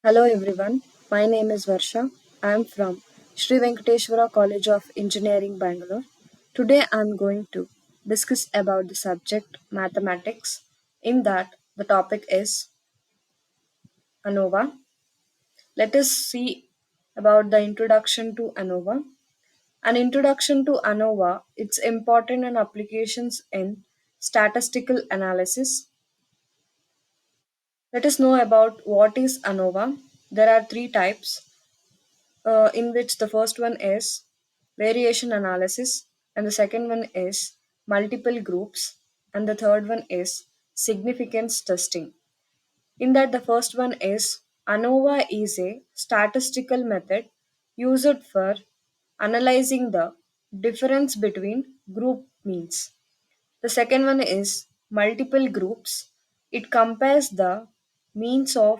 Hello everyone, my name is Varsha. I am from Sri Venkateshwara College of Engineering, Bangalore. Today I am going to discuss about the subject mathematics. In that, the topic is ANOVA. Let us see about the introduction to ANOVA. An introduction to ANOVA, its important and applications in statistical analysis. Let us know about what is ANOVA. There are three types in which the first one is variation analysis, and the second one is multiple groups, and the third one is significance testing. In that, the first one is ANOVA is a statistical method used for analyzing the difference between group means. The second one is multiple groups. It compares the means of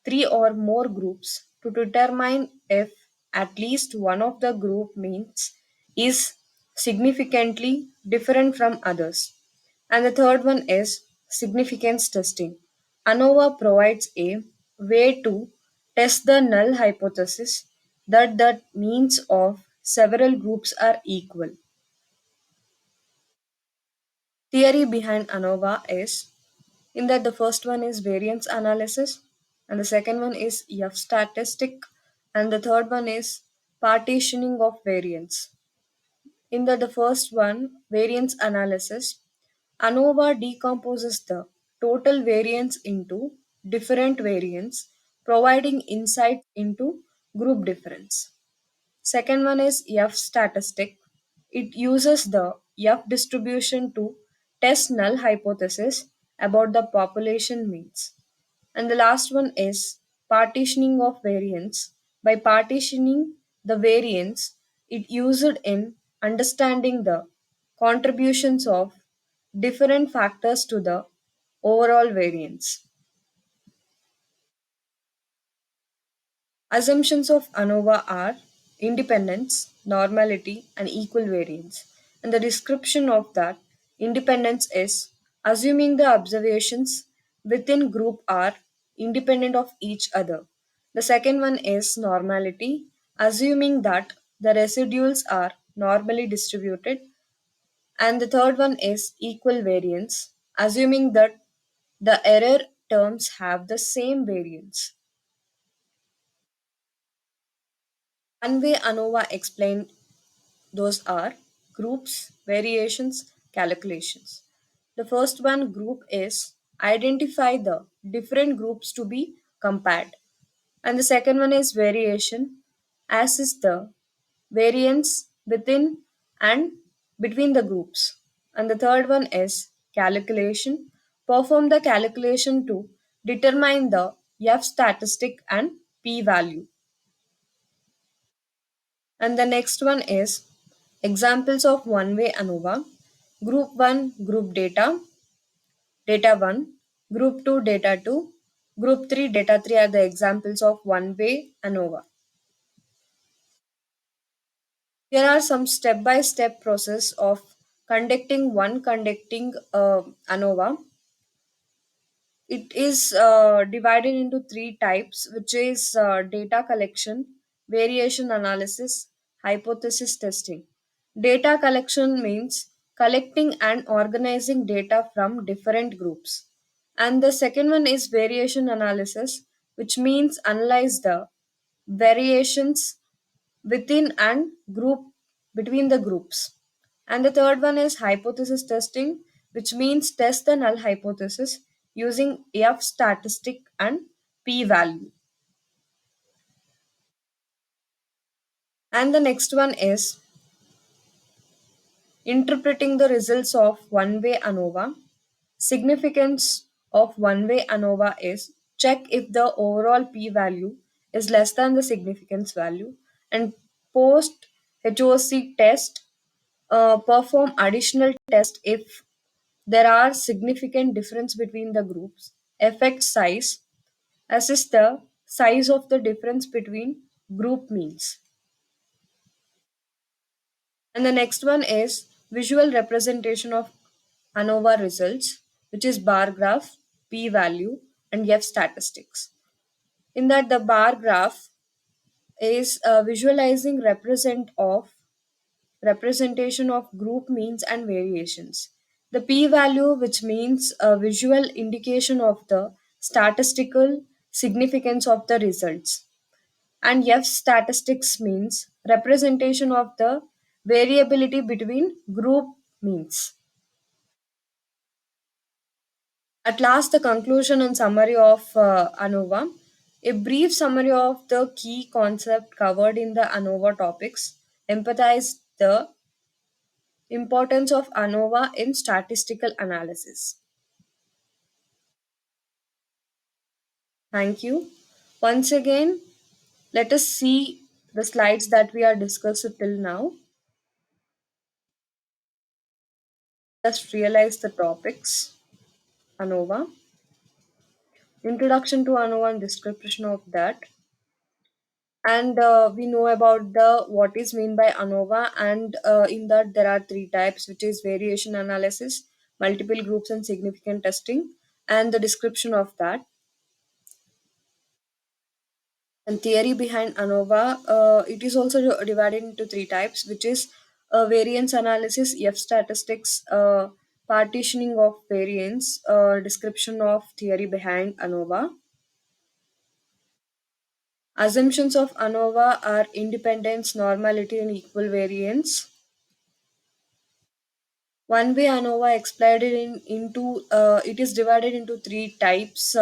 three or more groups to determine if at least one of the group means is significantly different from others. And the third one is significance testing. ANOVA provides a way to test the null hypothesis that the means of several groups are equal. Theory behind ANOVA is in that the first one is variance analysis, and the second one is F statistic, and the third one is partitioning of variance. In that the first one, variance analysis, ANOVA decomposes the total variance into different variants, providing insight into group difference. Second one is F statistic. It uses the F distribution to test null hypothesis about the population means. And the last one is partitioning of variance. By partitioning the variance, it used in understanding the contributions of different factors to the overall variance. Assumptions of ANOVA are independence, normality, and equal variance. And the description of that independence is assuming the observations within group are independent of each other. The second one is normality, assuming that the residuals are normally distributed. And the third one is equal variance, assuming that the error terms have the same variance. One way ANOVA explained those are groups, variations, calculations. The first one group is identify the different groups to be compared. And the second one is variation, as is the variance within and between the groups. And the third one is calculation, perform the calculation to determine the F statistic and p value. And the next one is examples of one-way ANOVA. Group 1, group data, data 1, group 2, data 2, group 3, data 3 are the examples of one-way ANOVA. Here are some step-by-step process of conducting ANOVA. It is divided into three types, which is data collection, variation analysis, hypothesis testing. Data collection means collecting and organizing data from different groups. And the second one is variation analysis, which means analyze the variations within and group between the groups. And the third one is hypothesis testing, which means test the null hypothesis using F statistic and p value. And the next one is interpreting the results of one way ANOVA. Significance of one way ANOVA is check if the overall p value is less than the significance value, and post HOC test, perform additional test if there are significant difference between the groups. Effect size, assess the size of the difference between group means. And the next one is visual representation of ANOVA results, which is bar graph, p value, and F statistics. In that, the bar graph is visualizing representation of group means and variations. The p value, which means a visual indication of the statistical significance of the results, and f statistics means representation of the variability between group means. At last, the conclusion and summary of ANOVA. A brief summary of the key concept covered in the ANOVA topics empathize the importance of ANOVA in statistical analysis. Thank you. Once again, let us see the slides that we are discussed till now. Just realize the topics. ANOVA, introduction to ANOVA and description of that, and we know about the what is mean by ANOVA, and in that there are three types, which is variation analysis, multiple groups and significant testing, and the description of that. And theory behind ANOVA, it is also divided into three types, which is variance analysis, F statistics, partitioning of variance, description of theory behind ANOVA. Assumptions of ANOVA are independence, normality, and equal variance. One way ANOVA explained into it is divided into three types: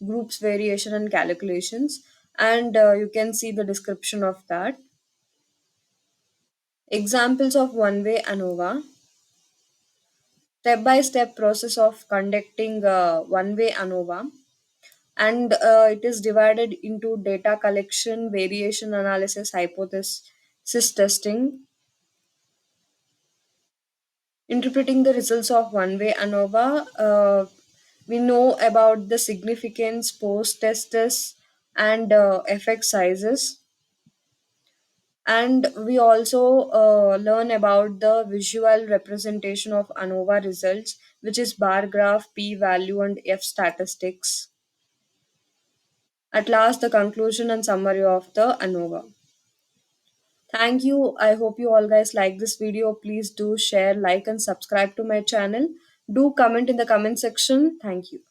groups, variation, and calculations. And you can see the description of that. Examples of one way ANOVA: step by step process of conducting one way ANOVA, and it is divided into data collection, variation analysis, hypothesis testing. Interpreting the results of one way ANOVA, we know about the significance, post tests, and effect sizes. And we also learn about the visual representation of ANOVA results, which is bar graph, p value, and f statistics. At last, the conclusion and summary of the ANOVA. Thank you. I hope you all guys like this video. Please do share, like, and subscribe to my channel. Do comment in the comment section. Thank you.